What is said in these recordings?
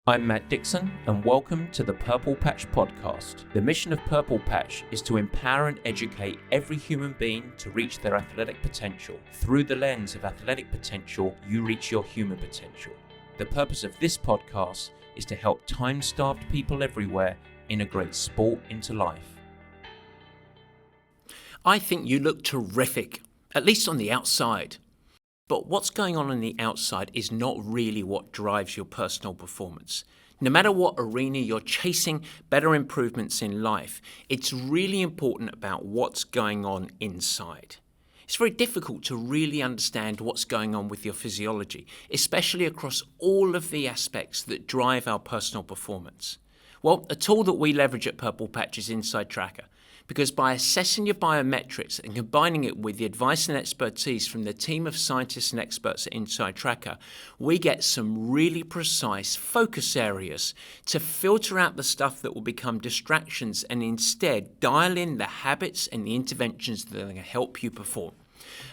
I'm Matt Dixon, and welcome to the Purple Patch Podcast. The mission of Purple Patch is to empower and educate every human being to reach their athletic potential. Through the lens of athletic potential, you reach your human potential. The purpose of this podcast is to help time-starved people everywhere integrate sport into life. I think you look terrific, at least on the outside. But what's going on the outside is not really what drives your personal performance. No matter what arena you're chasing better improvements in life, it's really important about what's going on inside. It's very difficult to really understand what's going on with your physiology, especially across all of the aspects that drive our personal performance. Well, a tool that we leverage at Purple Patch is Inside Tracker. Because by assessing your biometrics and combining it with the advice and expertise from the team of scientists and experts at Inside Tracker, we get some really precise focus areas to filter out the stuff that will become distractions and instead dial in the habits and the interventions that are going to help you perform.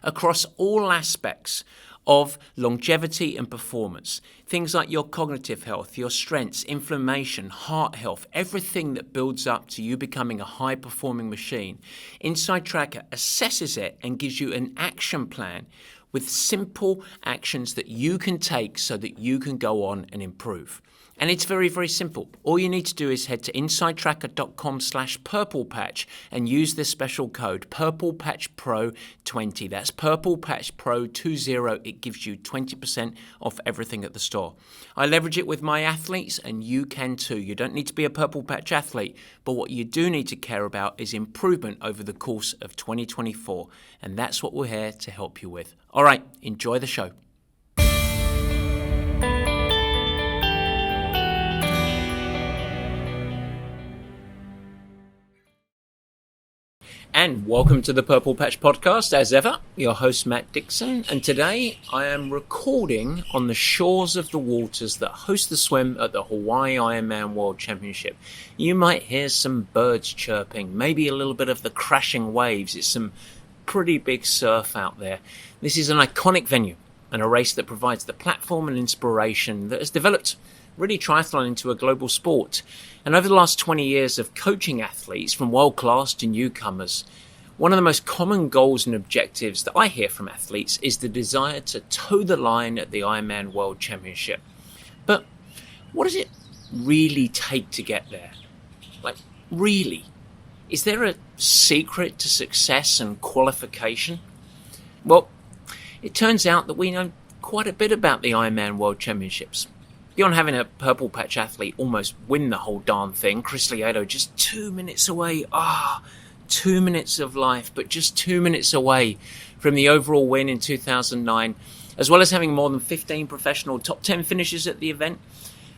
Across all aspects of longevity and performance, things like your cognitive health, your strengths, inflammation, heart health, everything that builds up to you becoming a high-performing machine, Inside Tracker assesses it and gives you an action plan with simple actions that you can take so that you can go on and improve. And it's very, very simple. All you need to do is head to insidetracker.com/purplepatch and use this special code PurplePatchPro20. That's PurplePatchPro20. It gives you 20% off everything at the store. I leverage it with my athletes, and you can too. You don't need to be a Purple Patch athlete, but what you do need to care about is improvement over the course of 2024. And that's what we're here to help you with. All right, enjoy the show. And welcome to the Purple Patch Podcast, as ever, your host Matt Dixon, and today I am recording on the shores of the waters that host the swim at the Hawaii Ironman World Championship. You might hear some birds chirping, maybe a little bit of the crashing waves. It's some pretty big surf out there. This is an iconic venue and a race that provides the platform and inspiration that has developed really triathlon into a global sport. And over the last 20 years of coaching athletes from world class to newcomers, one of the most common goals and objectives that I hear from athletes is the desire to toe the line at the Ironman World Championship. But what does it really take to get there? Like, really? Is there a secret to success and qualification? Well, it turns out that we know quite a bit about the Ironman World Championships. Beyond having a Purple Patch athlete almost win the whole darn thing, Chris Lieto just 2 minutes away. 2 minutes of life, but just 2 minutes away from the overall win in 2009, as well as having more than 15 professional top 10 finishes at the event.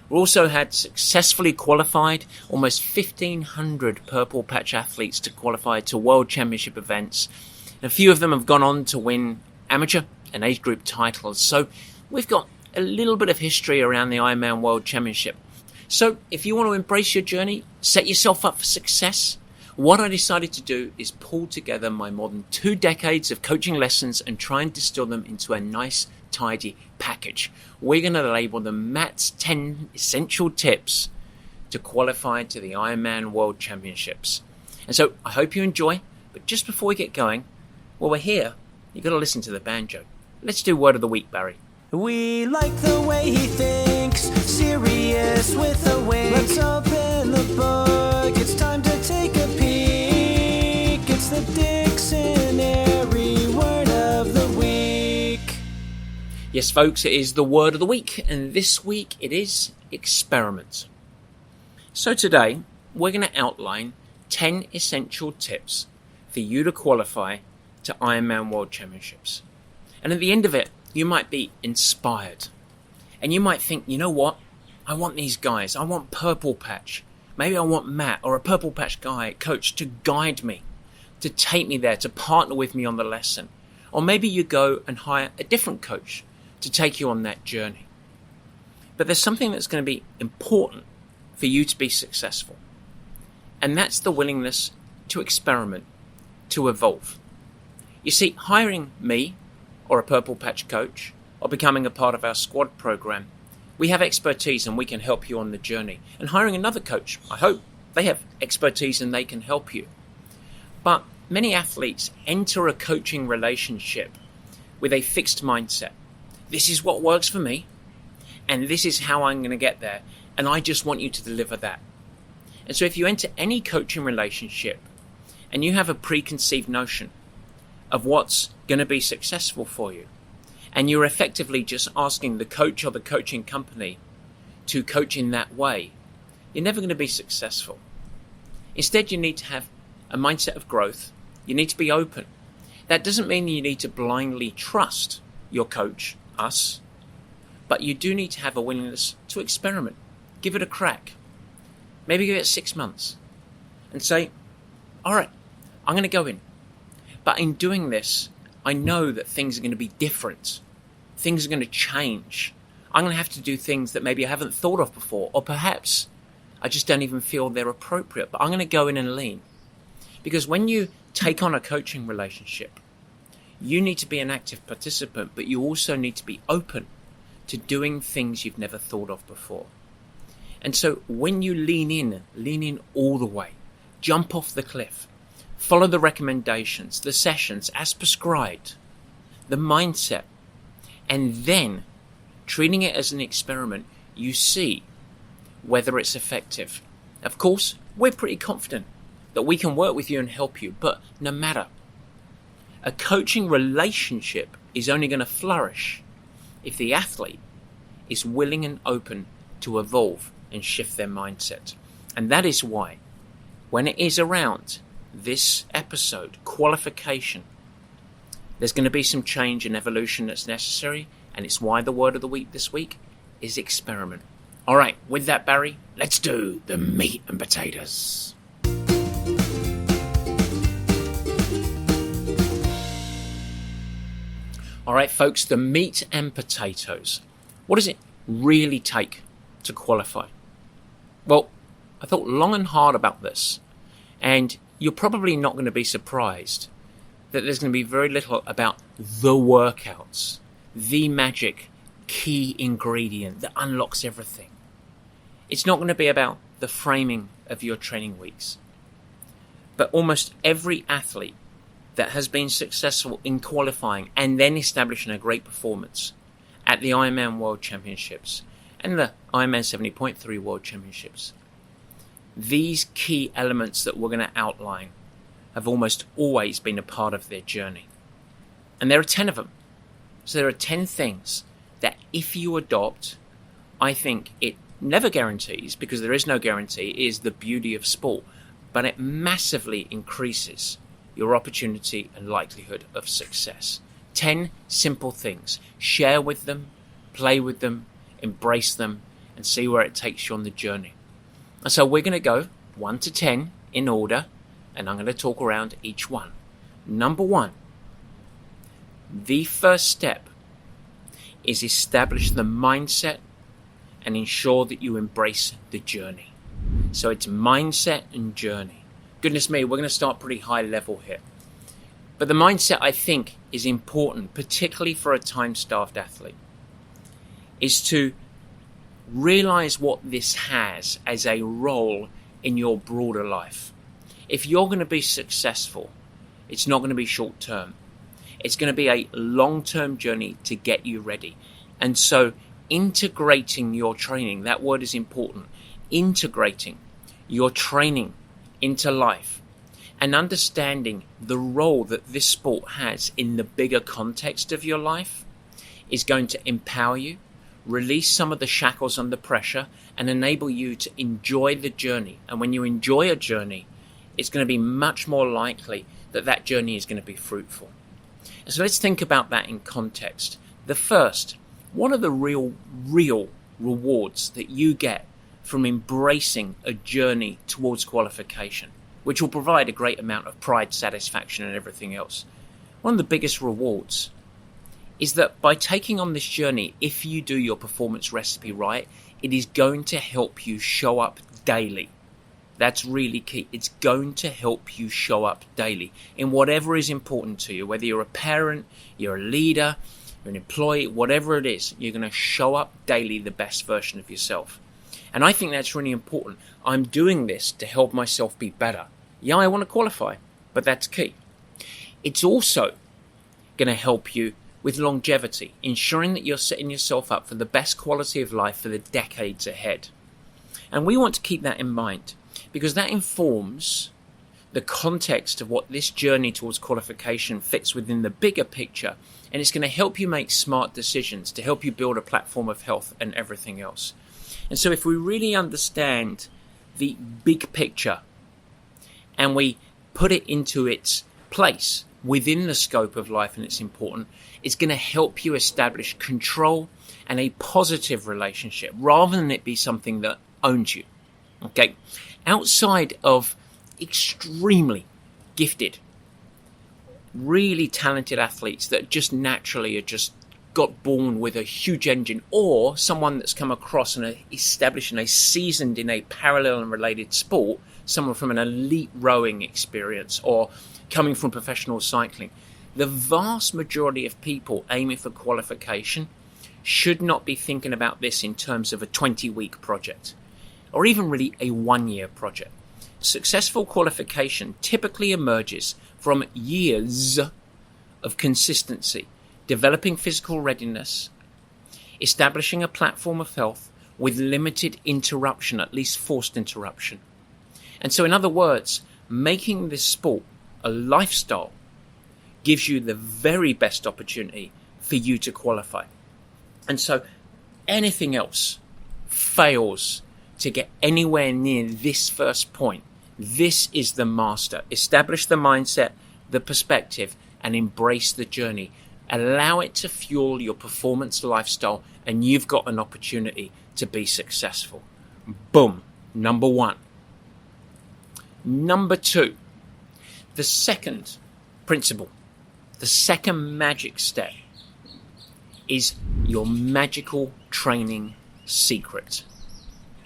We also had successfully qualified almost 1,500 Purple Patch athletes to qualify to World Championship events. And a few of them have gone on to win amateur and age group titles. So we've got a little bit of history around the Ironman World Championship. So if you want to embrace your journey, set yourself up for success, what I decided to do is pull together my more than 2 decades of coaching lessons and try and distill them into a nice, tidy package. We're going to label them Matt's 10 essential tips to qualify to the Ironman World Championships. And so I hope you enjoy, but just before we get going, while we're here, you've got to listen to the banjo. Let's do Word of the Week, Barry. We like the way he thinks, serious with a wink. Let's open the book, it's time to take a peek. It's the Dictionary Word of the Week. Yes, folks, it is the Word of the Week, and this week it is experiment. So today, we're going to outline 10 essential tips for you to qualify to Ironman World Championships. And at the end of it, you might be inspired. And you might think, you know what? I want these guys. I want Purple Patch. Maybe I want Matt or a Purple Patch coach to guide me, to take me there, to partner with me on the lesson. Or maybe you go and hire a different coach to take you on that journey. But there's something that's going to be important for you to be successful. And that's the willingness to experiment, to evolve. You see, hiring me or a Purple Patch coach or becoming a part of our squad program We have expertise and we can help you on the journey. And hiring another coach, I hope they have expertise and they can help you. But many athletes enter a coaching relationship with a fixed mindset. This is what works for me, and this is how I'm going to get there, and I just want you to deliver that. And so if you enter any coaching relationship and you have a preconceived notion of what's going to be successful for you, and you're effectively just asking the coach or the coaching company to coach in that way, you're never going to be successful. Instead, you need to have a mindset of growth. You need to be open. That doesn't mean you need to blindly trust your coach, us, but you do need to have a willingness to experiment. Give it a crack. Maybe give it 6 months and say, all right, I'm going to go in. But in doing this, I know that things are going to be different. Things are going to change. I'm going to have to do things that maybe I haven't thought of before, or perhaps I just don't even feel they're appropriate, but I'm going to go in and lean. Because when you take on a coaching relationship, you need to be an active participant, but you also need to be open to doing things you've never thought of before. And so when you lean in all the way, jump off the cliff, follow the recommendations, the sessions as prescribed, the mindset, and then treating it as an experiment, you see whether it's effective. Of course, we're pretty confident that we can work with you and help you, but no matter. A coaching relationship is only going to flourish if the athlete is willing and open to evolve and shift their mindset. And that is why, when it is around this episode, qualification, there's going to be some change and evolution that's necessary, and it's why the word of the week this week is experiment. All right, with that, Barry, let's do the meat and potatoes. All right, folks, the meat and potatoes. What does it really take to qualify? Well, I thought long and hard about this, and you're probably not going to be surprised that there's going to be very little about the workouts, the magic key ingredient that unlocks everything. It's not going to be about the framing of your training weeks. But almost every athlete that has been successful in qualifying and then establishing a great performance at the Ironman World Championships and the Ironman 70.3 World Championships, these key elements that we're going to outline have almost always been a part of their journey. And there are 10 of them. So there are 10 things that if you adopt, I think it never guarantees, because there is no guarantee, is the beauty of sport, but it massively increases your opportunity and likelihood of success. 10 simple things. Share with them, play with them, embrace them, and see where it takes you on the journey. And so we're going to go 1 to 10 in order, and I'm going to talk around each one. Number 1, the first step is establish the mindset and ensure that you embrace the journey. So it's mindset and journey. Goodness me, we're going to start pretty high level here. But the mindset, I think, is important, particularly for a time-starved athlete, is to realize what this has as a role in your broader life. If you're going to be successful, it's not going to be short-term. It's going to be a long-term journey to get you ready. And so integrating your training, that word is important, integrating your training into life and understanding the role that this sport has in the bigger context of your life is going to empower you, release some of the shackles under pressure, and enable you to enjoy the journey. And when you enjoy a journey, it's going to be much more likely that that journey is going to be fruitful. So let's think about that in context. The first, what are the real rewards that you get from embracing a journey towards qualification, which will provide a great amount of pride, satisfaction, and everything else? One of the biggest rewards is that by taking on this journey, if you do your performance recipe right, it is going to help you show up daily. That's really key. It's going to help you show up daily in whatever is important to you, whether you're a parent, you're a leader, you're an employee, whatever it is, you're going to show up daily the best version of yourself. And I think that's really important. I'm doing this to help myself be better. Yeah, I want to qualify, but that's key. It's also going to help you with longevity, ensuring that you're setting yourself up for the best quality of life for the decades ahead. And we want to keep that in mind because that informs the context of what this journey towards qualification fits within the bigger picture, and it's going to help you make smart decisions to help you build a platform of health and everything else. And so if we really understand the big picture and we put it into its place within the scope of life and it's important, it's going to help you establish control and a positive relationship rather than it be something that owns you. Okay, outside of extremely gifted, really talented athletes that just naturally are just got born with a huge engine, or someone that's come across and established and a seasoned in a parallel and related sport, someone from an elite rowing experience or coming from professional cycling, the vast majority of people aiming for qualification should not be thinking about this in terms of a 20-week project or even really a 1-year project. Successful qualification typically emerges from years of consistency, developing physical readiness, establishing a platform of health with limited interruption, at least forced interruption. And so in other words, making this sport a lifestyle gives you the very best opportunity for you to qualify. And so anything else fails to get anywhere near this first point. This is the master. Establish the mindset, the perspective, and embrace the journey. Allow it to fuel your performance lifestyle, and you've got an opportunity to be successful. Boom. Number 1. Number 2, the second principle, the second magic step is your magical training secret.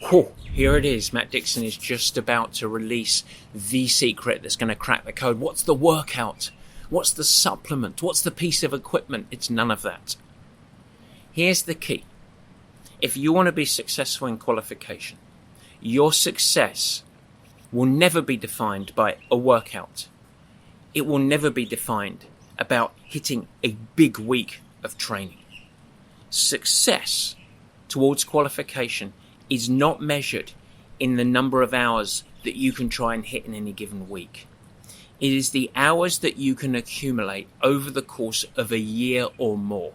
Whew, here it is. Matt Dixon is just about to release the secret that's going to crack the code. What's the workout? What's the supplement? What's the piece of equipment? It's none of that. Here's the key. If you want to be successful in qualification, your success will never be defined by a workout. It will never be defined about hitting a big week of training. Success towards qualification is not measured in the number of hours that you can try and hit in any given week. It is the hours that you can accumulate over the course of a year or more.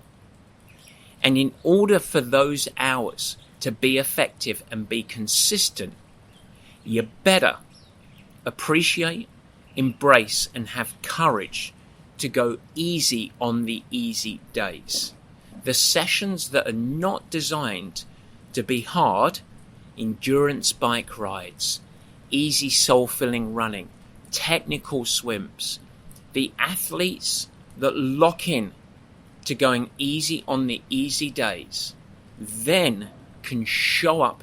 And in order for those hours to be effective and be consistent, you better appreciate, embrace, and have courage to go easy on the easy days. The sessions that are not designed to be hard, endurance bike rides, easy soul-filling running, technical swims, the athletes that lock in to going easy on the easy days, then can show up,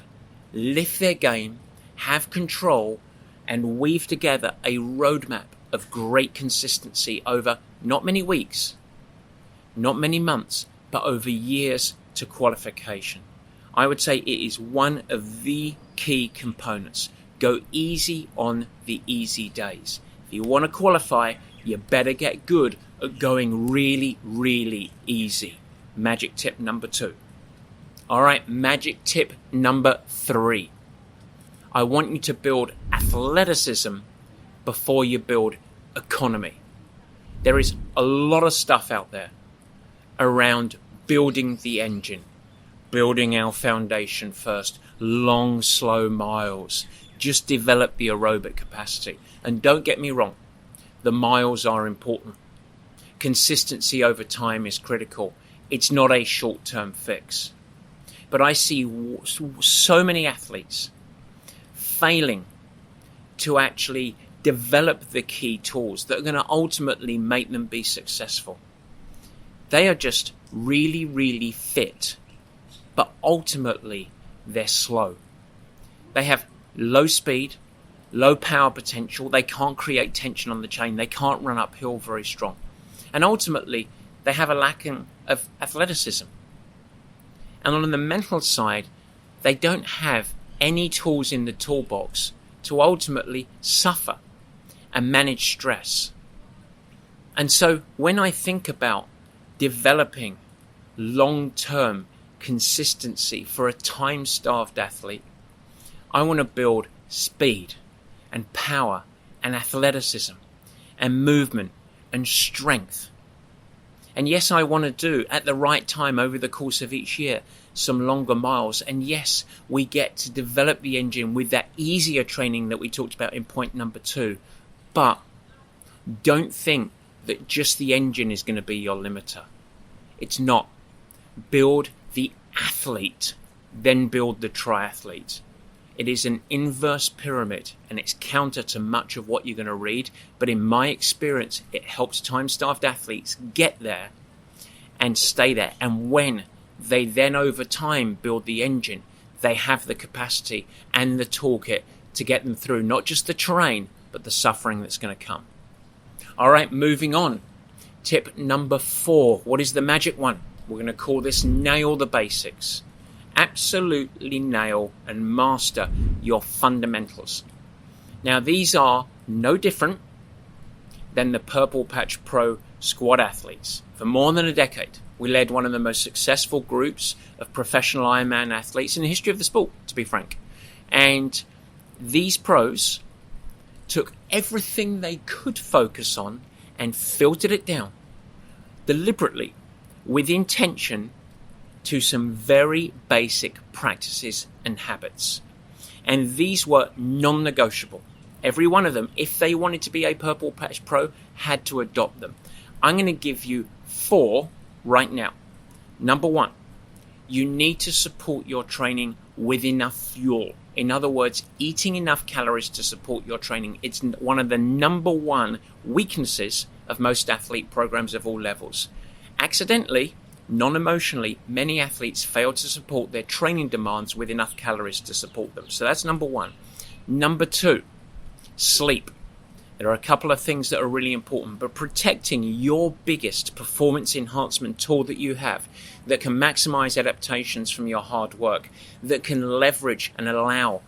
lift their game, have control, and weave together a roadmap of great consistency over not many weeks, not many months, but over years to qualification. I would say it is one of the key components. Go easy on the easy days. If you want to qualify, you better get good at going really, really easy. Magic tip number 2. All right, magic tip number 3. I want you to build athleticism before you build economy. There is a lot of stuff out there around building the engine, building our foundation first, long, slow miles, just develop the aerobic capacity. And don't get me wrong, the miles are important. Consistency over time is critical. It's not a short-term fix. But I see so many athletes failing to actually develop the key tools that are going to ultimately make them be successful. They are just really, really fit, but ultimately they're slow. They have low speed, low power potential. They can't create tension on the chain. They can't run uphill very strong. And ultimately, they have a of athleticism. And on the mental side, they don't have any tools in the toolbox to ultimately suffer and manage stress. And so when I think about developing long-term consistency for a time-starved athlete, I want to build speed and power and athleticism and movement and strength. And yes, I want to do at the right time over the course of each year some longer miles. And yes, we get to develop the engine with that easier training that we talked about in point number 2. But don't think that just the engine is going to be your limiter. It's not. Build the athlete, then build the triathlete. It is an inverse pyramid, and it's counter to much of what you're going to read. But in my experience, it helps time-starved athletes get there and stay there. And when they then over time build the engine, they have the capacity and the toolkit to get them through not just the terrain, but the suffering that's going to come. All right, moving on. Tip number 4. What is the magic one? We're going to call this nail the basics. Absolutely nail and master your fundamentals. Now, these are no different than the Purple Patch Pro squad athletes. For more than a decade, we led one of the most successful groups of professional Ironman athletes in the history of the sport, to be frank. And these pros took everything they could focus on and filtered it down deliberately with intention to some very basic practices and habits. And these were non-negotiable. Every one of them, if they wanted to be a Purple Patch Pro, had to adopt them. I'm going to give you 4 right now. Number 1, you need to support your training with enough fuel. In other words, eating enough calories to support your training. It's one of the number 1 weaknesses of most athlete programs of all levels. Accidentally, non-emotionally, many athletes fail to support their training demands with enough calories to support them. So that's number 1. Number 2, sleep. There are a couple of things that are really important, but protecting your biggest performance enhancement tool that you have that can maximize adaptations from your hard work, that can leverage and allow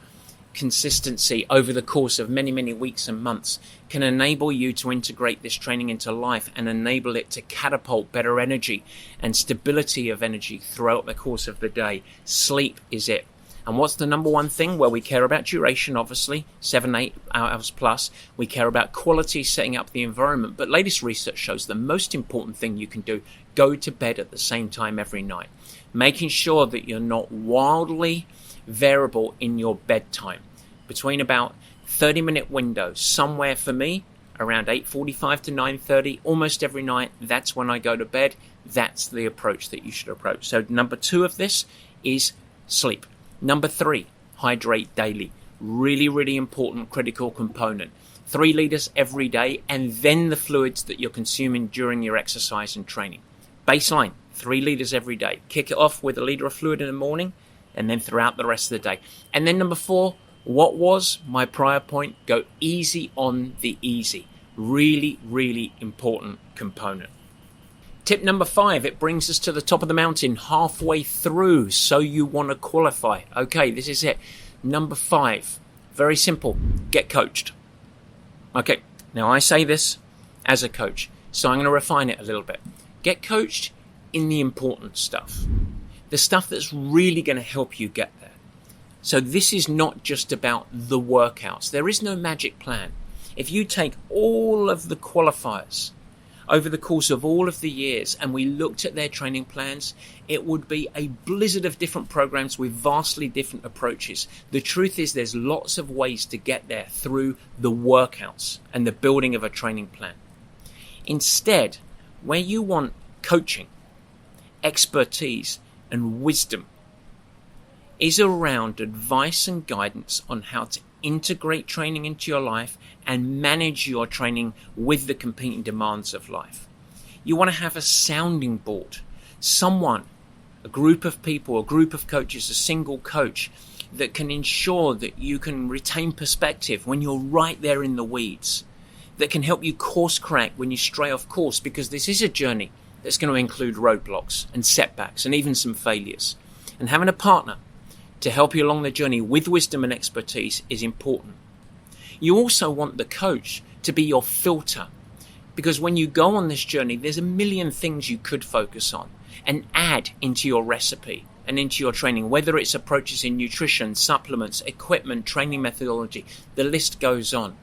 consistency over the course of many, many weeks and months, can enable you to integrate this training into life and enable it to catapult better energy and stability of energy throughout the course of the day. Sleep is it. And what's the number 1 thing? Well, we care about duration, obviously, 7-8 hours plus. We care about quality, setting up the environment. But latest research shows the most important thing you can do, go to bed at the same time every night. Making sure that you're not wildly variable in your bedtime. Between about 30-minute windows, somewhere for me, around 8:45 to 9:30, almost every night, that's when I go to bed. That's the approach that you should approach. So number 2 of this is sleep. Number 3, hydrate daily. Really, really important, critical component. 3 liters every day, and then the fluids that you're consuming during your exercise and training. Baseline, 3 liters every day. Kick it off with a liter of fluid in the morning, and then throughout the rest of the day. And then number 4, what was my prior point? Go easy on the easy. Really, really important component. Tip number 5, it brings us to the top of the mountain, halfway through, so you want to qualify. Okay, this is it. Number 5, very simple, get coached. Okay, now I say this as a coach, so I'm going to refine it a little bit. Get coached in the important stuff, the stuff that's really going to help you get there. So this is not just about the workouts. There is no magic plan. If you take all of the qualifiers over the course of all of the years and we looked at their training plans, it would be a blizzard of different programs with vastly different approaches. The truth is there's lots of ways to get there through the workouts and the building of a training plan. Instead, where you want coaching, expertise, and wisdom is around advice and guidance on how to integrate training into your life and manage your training with the competing demands of life. You want to have a sounding board, someone, a group of people, a group of coaches, a single coach that can ensure that you can retain perspective when you're right there in the weeds, that can help you course correct when you stray off course, because this is a journey that's going to include roadblocks and setbacks and even some failures. And having a partner to help you along the journey with wisdom and expertise is important. You also want the coach to be your filter, because when you go on this journey, there's a million things you could focus on and add into your recipe and into your training, whether it's approaches in nutrition, supplements, equipment, training methodology, the list goes on.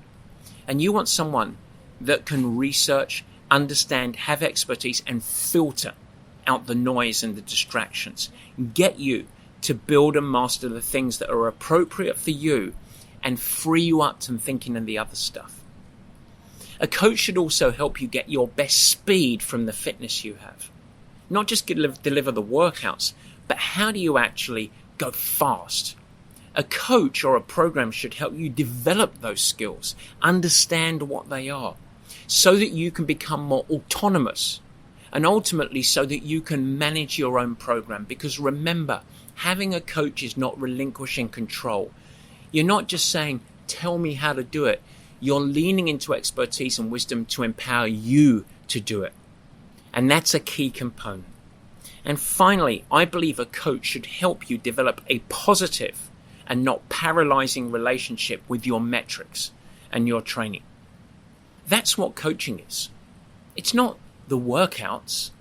And you want someone that can research, understand, have expertise, and filter out the noise and the distractions. Get you to build and master the things that are appropriate for you and free you up from thinking of the other stuff. A coach should also help you get your best speed from the fitness you have. Not just deliver the workouts, but how do you actually go fast? A coach or a program should help you develop those skills, understand what they are, so that you can become more autonomous, and ultimately so that you can manage your own program. Because remember, having a coach is not relinquishing control. You're not just saying, tell me how to do it. You're leaning into expertise and wisdom to empower you to do it. And that's a key component. And finally, I believe a coach should help you develop a positive and not paralyzing relationship with your metrics and your training. That's what coaching is. It's not the workouts.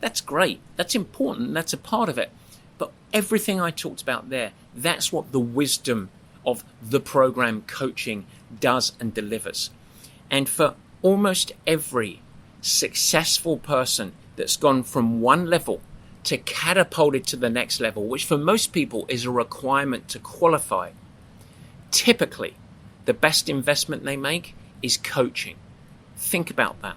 That's great. That's important. That's a part of it. But everything I talked about there, that's what the wisdom of the program coaching does and delivers. And for almost every successful person that's gone from one level to catapulted to the next level, which for most people is a requirement to qualify, typically the best investment they make is coaching. Think about that.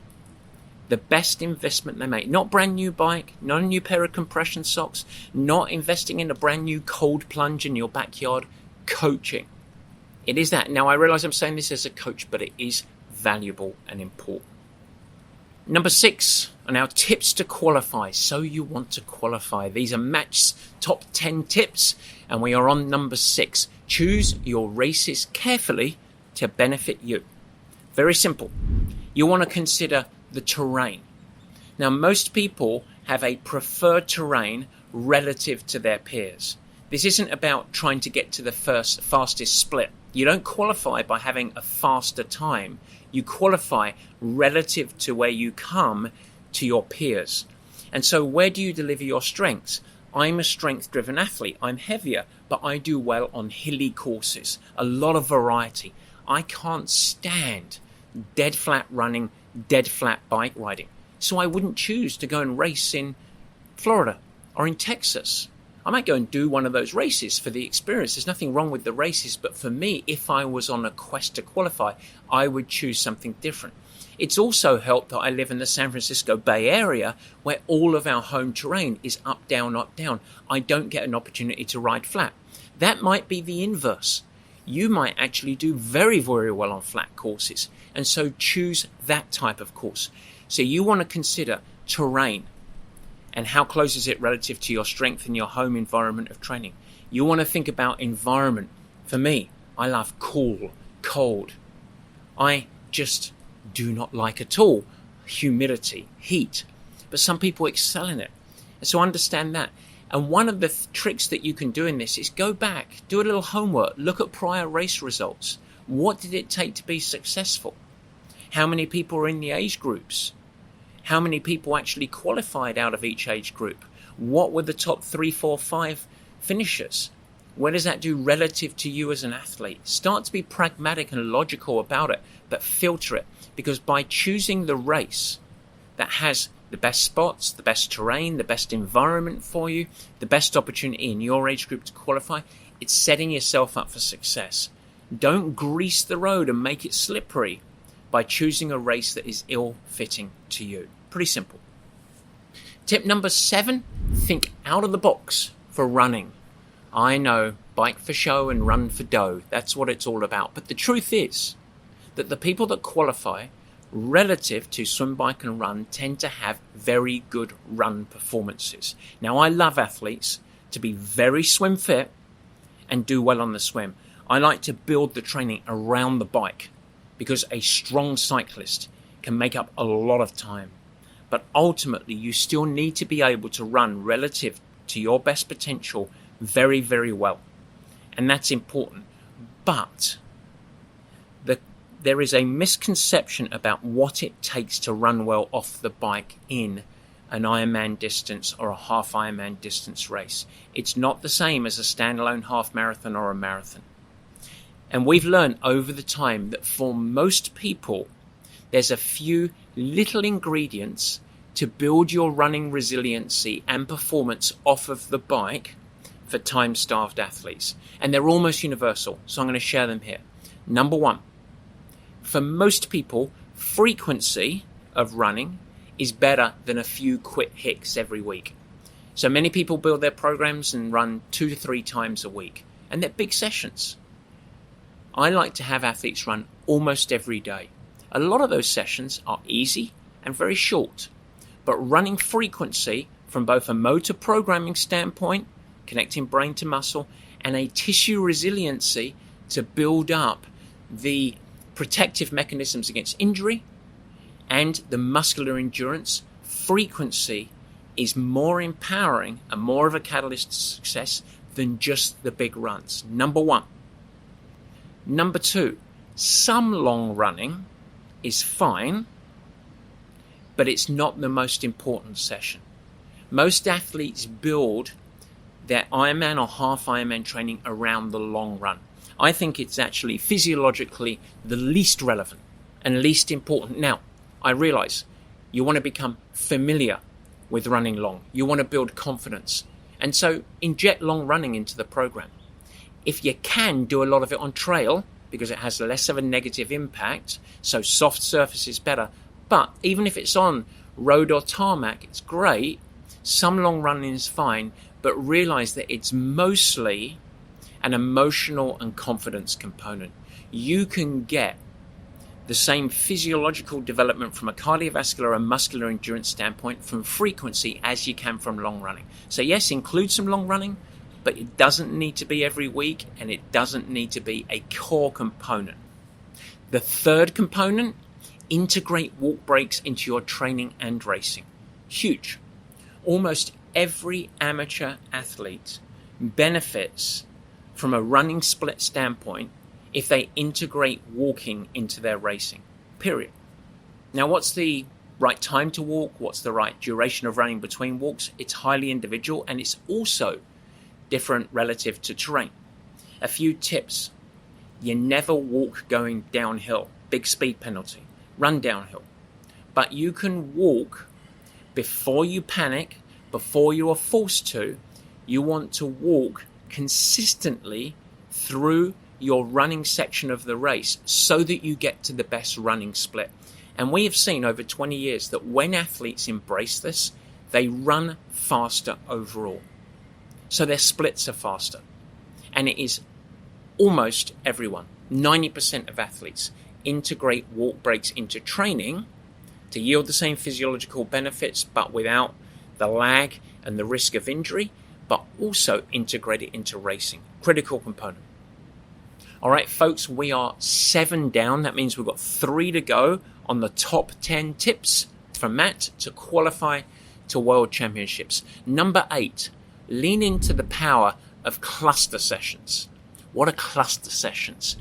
The best investment they make, not brand new bike, not a new pair of compression socks, not investing in a brand new cold plunge in your backyard, coaching. It is that. Now I realize I'm saying this as a coach, but it is valuable and important. Number 6 are now tips to qualify. So you want to qualify. These are Matt's top 10 tips, and we are on number 6. Choose your races carefully to benefit you. Very simple. You want to consider the terrain. Now, most people have a preferred terrain relative to their peers. This isn't about trying to get to the fastest split. You don't qualify by having a faster time. You qualify relative to where you come to your peers. And so where do you deliver your strengths? I'm a strength-driven athlete. I'm heavier, but I do well on hilly courses. A lot of variety. I can't stand dead flat running, dead flat bike riding. So I wouldn't choose to go and race in Florida or in Texas. I might go and do one of those races for the experience. There's nothing wrong with the races, but for me, if I was on a quest to qualify, I would choose something different. It's also helped that I live in the San Francisco Bay Area, where all of our home terrain is up, down, up, down. I don't get an opportunity to ride flat. That might be the inverse. You might actually do very, very well on flat courses, and so choose that type of course. So you want to consider terrain. And how close is it relative to your strength and your home environment of training? You want to think about environment. For me, I love cool, cold. I just do not like at all humidity, heat. But some people excel in it. And so understand that. And one of the tricks that you can do in this is go back, do a little homework, look at prior race results. What did it take to be successful? How many people are in the age groups? How many people actually qualified out of each age group? What were the top 3, 4, 5 finishers? Where does that do relative to you as an athlete? Start to be pragmatic and logical about it, but filter it. Because by choosing the race that has the best spots, the best terrain, the best environment for you, the best opportunity in your age group to qualify, it's setting yourself up for success. Don't grease the road and make it slippery by choosing a race that is ill-fitting to you. Pretty simple. Tip number 7, think out of the box for running. I know, bike for show and run for dough. That's what it's all about. But the truth is that the people that qualify relative to swim, bike and run tend to have very good run performances. Now, I love athletes to be very swim fit and do well on the swim. I like to build the training around the bike because a strong cyclist can make up a lot of time. But ultimately, you still need to be able to run relative to your best potential very, very well. And that's important. But there is a misconception about what it takes to run well off the bike in an Ironman distance or a half Ironman distance race. It's not the same as a standalone half marathon or a marathon. And we've learned over the time that for most people, there's a few little ingredients to build your running resiliency and performance off of the bike for time-starved athletes. And they're almost universal, so I'm going to share them here. Number one, for most people, frequency of running is better than a few quick hits every week. So many people build their programs and run 2 to 3 times a week, and they're big sessions. I like to have athletes run almost every day. A lot of those sessions are easy and very short, but running frequency from both a motor programming standpoint, connecting brain to muscle, and a tissue resiliency to build up the protective mechanisms against injury and the muscular endurance, frequency is more empowering and more of a catalyst to success than just the big runs. Number one. Number two, some long running is fine, but it's not the most important session. Most athletes build their Ironman or half Ironman training around the long run. I think it's actually physiologically the least relevant and least important. Now, I realize you want to become familiar with running long. You want to build confidence. And so inject long running into the program. If you can, do a lot of it on trail because it has less of a negative impact. So soft surface is better. But even if it's on road or tarmac, it's great. Some long running is fine, but realize that it's mostly an emotional and confidence component. You can get the same physiological development from a cardiovascular and muscular endurance standpoint from frequency as you can from long running. So yes, include some long running, but it doesn't need to be every week and it doesn't need to be a core component. The third component, integrate walk breaks into your training and racing. Huge. Almost every amateur athlete benefits from a running split standpoint if they integrate walking into their racing, period. Now, what's the right time to walk? What's the right duration of running between walks? It's highly individual and it's also different relative to terrain. A few tips. You never walk going downhill. Big speed penalty. Run downhill. But you can walk before you panic, before you are forced to. You want to walk consistently through your running section of the race so that you get to the best running split. And we have seen over 20 years that when athletes embrace this, they run faster overall. So their splits are faster. And it is almost everyone, 90% of athletes, integrate walk breaks into training to yield the same physiological benefits, but without the lag and the risk of injury, but also integrate it into racing. Critical component. All right, folks, we are 7 down. That means we've got 3 to go on the top 10 tips from Matt to qualify to World Championships. Number 8, lean into the power of cluster sessions. What are cluster sessions?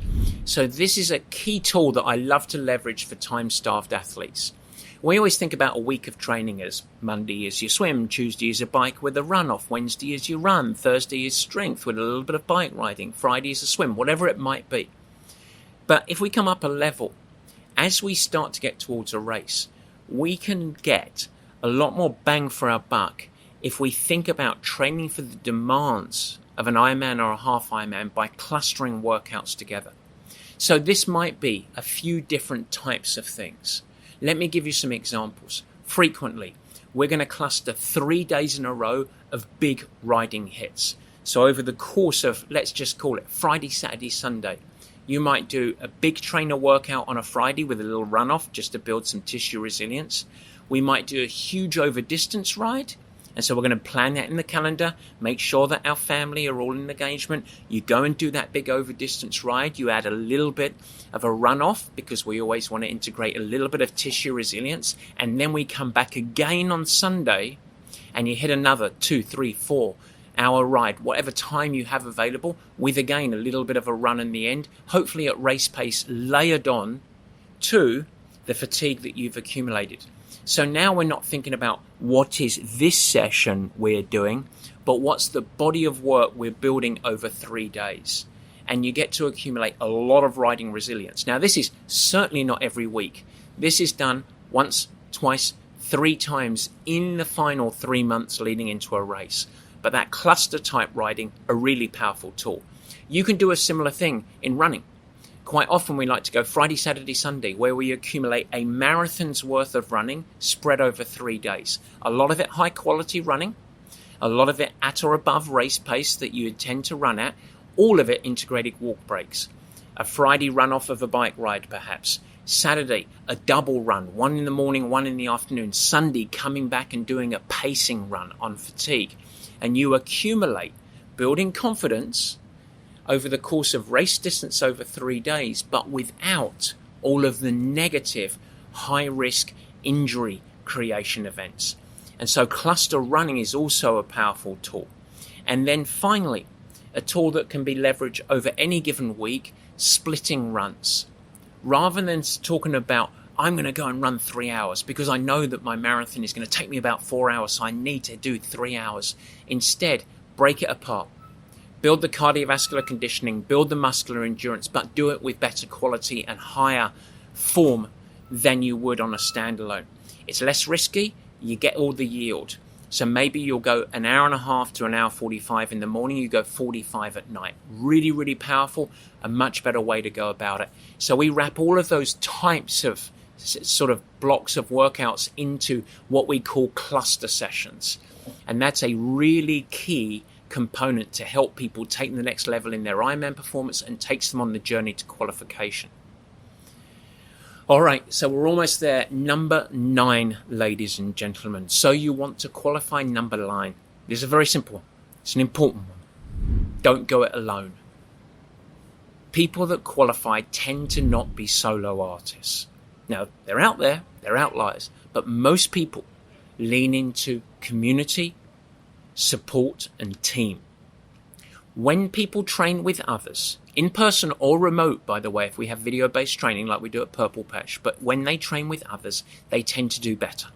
So this is a key tool that I love to leverage for time-starved athletes. We always think about a week of training as Monday is your swim, Tuesday is a bike with a run off, Wednesday is your run, Thursday is strength with a little bit of bike riding, Friday is a swim, whatever it might be. But if we come up a level, as we start to get towards a race, we can get a lot more bang for our buck if we think about training for the demands of an Ironman or a half Ironman by clustering workouts together. So this might be a few different types of things. Let me give you some examples. Frequently, we're going to cluster 3 days in a row of big riding hits. So over the course of, let's just call it Friday, Saturday, Sunday, you might do a big trainer workout on a Friday with a little runoff just to build some tissue resilience. We might do a huge over distance ride And so we're going to plan that in the calendar, make sure that our family are all in engagement. You go and do that big over distance ride. You add a little bit of a runoff because we always want to integrate a little bit of tissue resilience. And then we come back again on Sunday and you hit another 2, 3, 4 hour ride, whatever time you have available, with again a little bit of a run in the end, hopefully at race pace layered on to the fatigue that you've accumulated. So now we're not thinking about what is this session we're doing, but what's the body of work we're building over 3 days. And you get to accumulate a lot of riding resilience. Now, this is certainly not every week. This is done once, twice, 3 times in the final 3 months leading into a race. But that cluster type riding, a really powerful tool. You can do a similar thing in running. Quite often we like to go Friday, Saturday, Sunday, where we accumulate a marathon's worth of running spread over 3 days. A lot of it high quality running, a lot of it at or above race pace that you intend to run at, all of it integrated walk breaks. A Friday run off of a bike ride perhaps. Saturday, a double run, 1 in the morning, 1 in the afternoon. Sunday, coming back and doing a pacing run on fatigue. And you accumulate, building confidence over the course of race distance over 3 days, but without all of the negative, high-risk injury creation events. And so cluster running is also a powerful tool. And then finally, a tool that can be leveraged over any given week, splitting runs. Rather than talking about, I'm going to go and run 3 hours because I know that my marathon is going to take me about 4 hours, so I need to do 3 hours. Instead, break it apart. Build the cardiovascular conditioning, build the muscular endurance, but do it with better quality and higher form than you would on a standalone. It's less risky, you get all the yield. So maybe you'll go an hour and a half to an hour 45 in the morning, you go 45 at night. Really, really powerful, a much better way to go about it. So we wrap all of those types of sort of blocks of workouts into what we call cluster sessions. And that's a really key component to help people take the next level in their Ironman performance and takes them on the journey to qualification. All right, so we're almost there. Number 9, ladies and gentlemen. So you want to qualify number 9. This is a very simple one. It's an important one. Don't go it alone. People that qualify tend to not be solo artists. Now, they're out there, they're outliers, but most people lean into community, support, and team. When people train with others, in person or remote, by the way, if we have video-based training like we do at Purple Patch, but when they train with others, they tend to do better.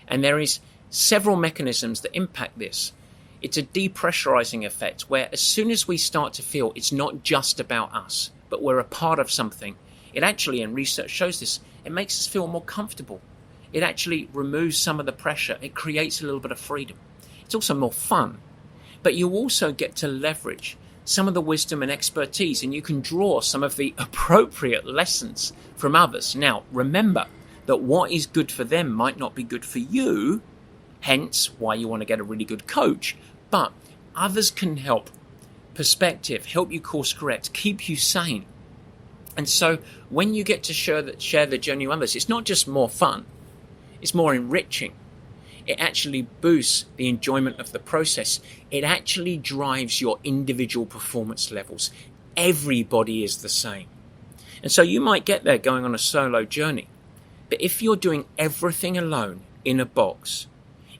And there is several mechanisms that impact this. It's a depressurizing effect where as soon as we start to feel it's not just about us, but we're a part of something, it actually, and research shows this, it makes us feel more comfortable. It actually removes some of the pressure. It creates a little bit of freedom. It's also more fun, but you also get to leverage some of the wisdom and expertise, and you can draw some of the appropriate lessons from others. Now, remember that what is good for them might not be good for you, hence why you want to get a really good coach, but others can help perspective, help you course correct, keep you sane. And so when you get to share the journey with others, it's not just more fun, it's more enriching. It actually boosts the enjoyment of the process. It actually drives your individual performance levels. Everybody is the same. And so you might get there going on a solo journey. But if you're doing everything alone in a box,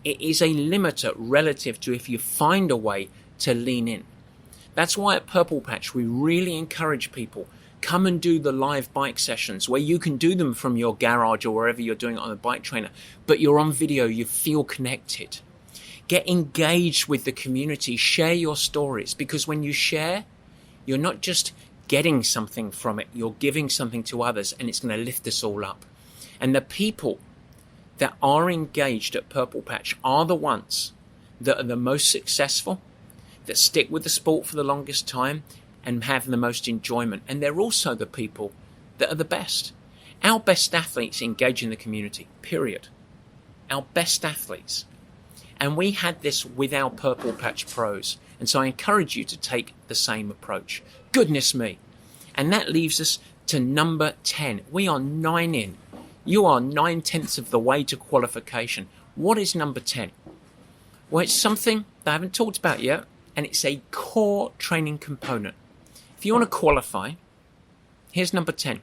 it is a limiter relative to if you find a way to lean in. That's why at Purple Patch, we really encourage people, come and do the live bike sessions where you can do them from your garage or wherever you're doing it on a bike trainer, but you're on video, you feel connected. Get engaged with the community, share your stories, because when you share, you're not just getting something from it, you're giving something to others, and it's going to lift us all up. And the people that are engaged at Purple Patch are the ones that are the most successful, that stick with the sport for the longest time, and have the most enjoyment. And they're also the people that are the best. Our best athletes engage in the community, period. Our best athletes. And we had this with our Purple Patch pros. And so I encourage you to take the same approach. Goodness me. And that leaves us to number 10. We are 9 in. You are 9/10 of the way to qualification. What is number 10? Well, it's something that I haven't talked about yet, and it's a core training component. If you want to qualify, here's number 10.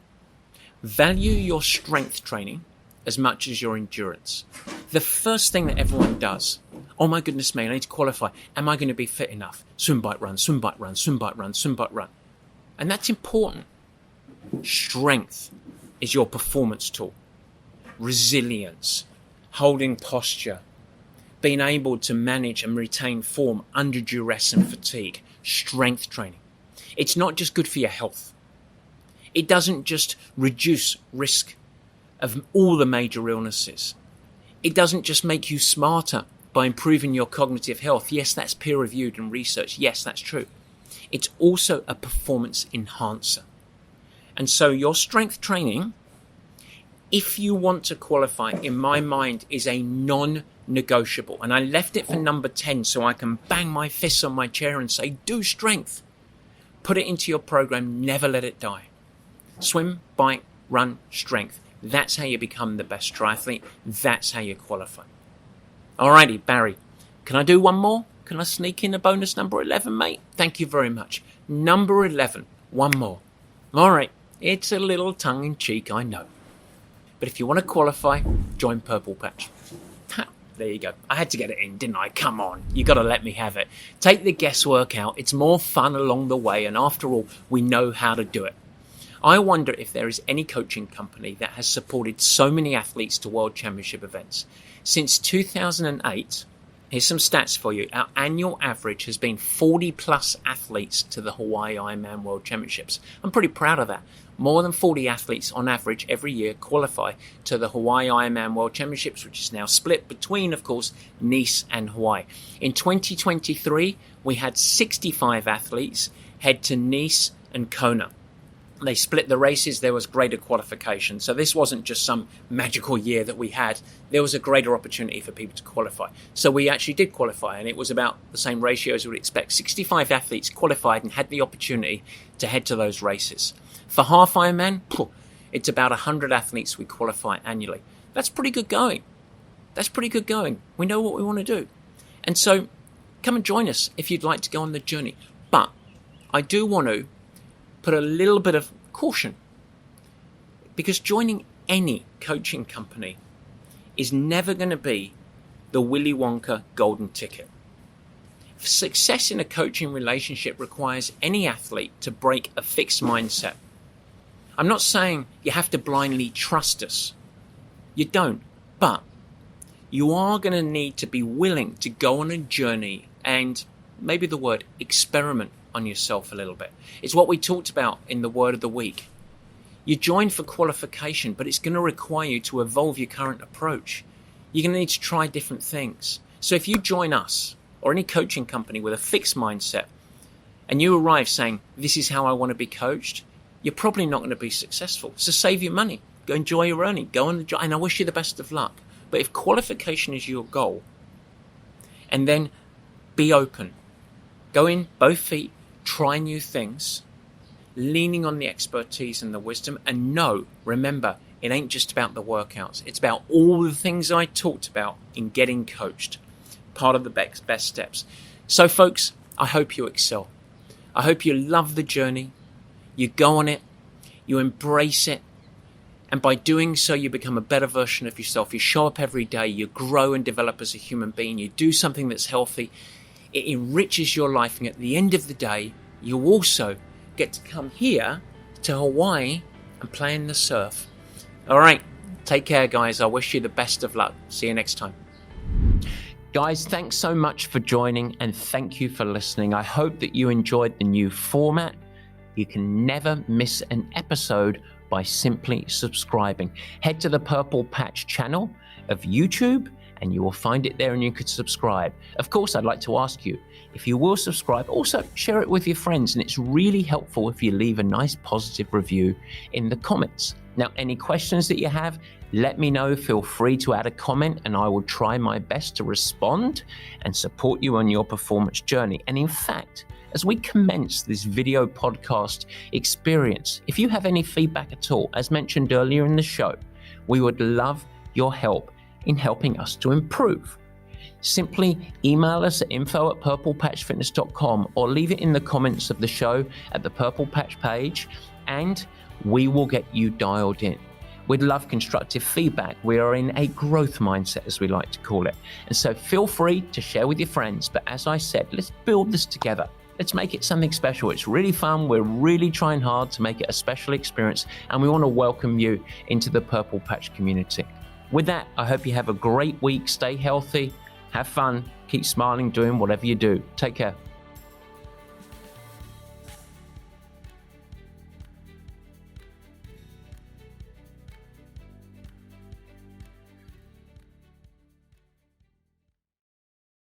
Value your strength training as much as your endurance. The first thing that everyone does, oh my goodness me, I need to qualify. Am I going to be fit enough? Swim, bike, run, swim, bike, run, swim, bike, run, swim, bike, run. And that's important. Strength is your performance tool. Resilience, holding posture, being able to manage and retain form under duress and fatigue. Strength training. It's not just good for your health. It doesn't just reduce risk of all the major illnesses. It doesn't just make you smarter by improving your cognitive health. Yes, that's peer-reviewed and researched. Yes, that's true. It's also a performance enhancer. And so your strength training, if you want to qualify, in my mind, is a non-negotiable. And I left it for number 10 so I can bang my fists on my chair and say, do strength. Put it into your program. Never let it die. Swim, bike, run, strength. That's how you become the best triathlete. That's how you qualify. Alrighty, Barry. Can I do one more? Can I sneak in a bonus number 11, mate? Thank you very much. Number 11. One more. Alright. It's a little tongue-in-cheek, I know. But if you want to qualify, join Purple Patch. Ha, there you go. I had to get it in, didn't I? Come on. You got to let me have it. Take the guesswork out. It's more fun along the way. And after all, we know how to do it. I wonder if there is any coaching company that has supported so many athletes to World Championship events. Since 2008, here's some stats for you. Our annual average has been 40 plus athletes to the Hawaii Ironman World Championships. I'm pretty proud of that. More than 40 athletes on average every year qualify to the Hawaii Ironman World Championships, which is now split between, of course, Nice and Hawaii. In 2023, we had 65 athletes head to Nice and Kona. They split the races. There was greater qualification. So this wasn't just some magical year that we had. There was a greater opportunity for people to qualify. So we actually did qualify, and it was about the same ratio as we would expect. 65 athletes qualified and had the opportunity to head to those races. For half Ironman, it's about 100 athletes we qualify annually. That's pretty good going. That's pretty good going. We know what we want to do. And so come and join us if you'd like to go on the journey. But I do want to put a little bit of caution, because joining any coaching company is never going to be the Willy Wonka golden ticket. Success in a coaching relationship requires any athlete to break a fixed mindset. I'm not saying you have to blindly trust us. You don't. But you are going to need to be willing to go on a journey and, maybe the word, experiment on yourself a little bit. It's what we talked about in the word of the week. You join for qualification, but it's going to require you to evolve your current approach. You're going to need to try different things. So if you join us or any coaching company with a fixed mindset and you arrive saying, this is how I want to be coached, you're probably not going to be successful. So save your money. Go enjoy your earning. Go on the job. And I wish you the best of luck. But if qualification is your goal, and then be open. Go in both feet. Try new things, leaning on the expertise and the wisdom, and remember, it ain't just about the workouts. It's about all the things I talked about in getting coached. Part of the best steps. So folks, I hope you excel. I hope you love the journey. You go on it. You embrace it. And by doing so, you become a better version of yourself. You show up every day. You grow and develop as a human being. You do something that's healthy. It enriches your life, and at the end of the day, you also get to come here to Hawaii and play in the surf. All right, take care, guys. I wish you the best of luck. See you next time. Guys, thanks so much for joining, and thank you for listening. I hope that you enjoyed the new format. You can never miss an episode by simply subscribing. Head to the Purple Patch channel of YouTube, and you will find it there, and you could subscribe. Of course, I'd like to ask you, if you will subscribe, also share it with your friends, and it's really helpful if you leave a nice positive review in the comments. Now, any questions that you have, let me know. Feel free to add a comment, and I will try my best to respond and support you on your performance journey. And in fact, as we commence this video podcast experience, if you have any feedback at all, as mentioned earlier in the show, we would love your help in helping us to improve. simply email us at info@purplepatchfitness.com or leave it in the comments of the show at the Purple Patch page, and we will get you dialed in. We'd love constructive feedback. We are in a growth mindset, as we like to call it. And so feel free to share with your friends. But as I said, let's build this together. Let's make it something special. It's really fun. We're really trying hard to make it a special experience, and we want to welcome you into the Purple Patch community. With that, I hope you have a great week. Stay healthy, have fun, keep smiling, doing whatever you do. Take care.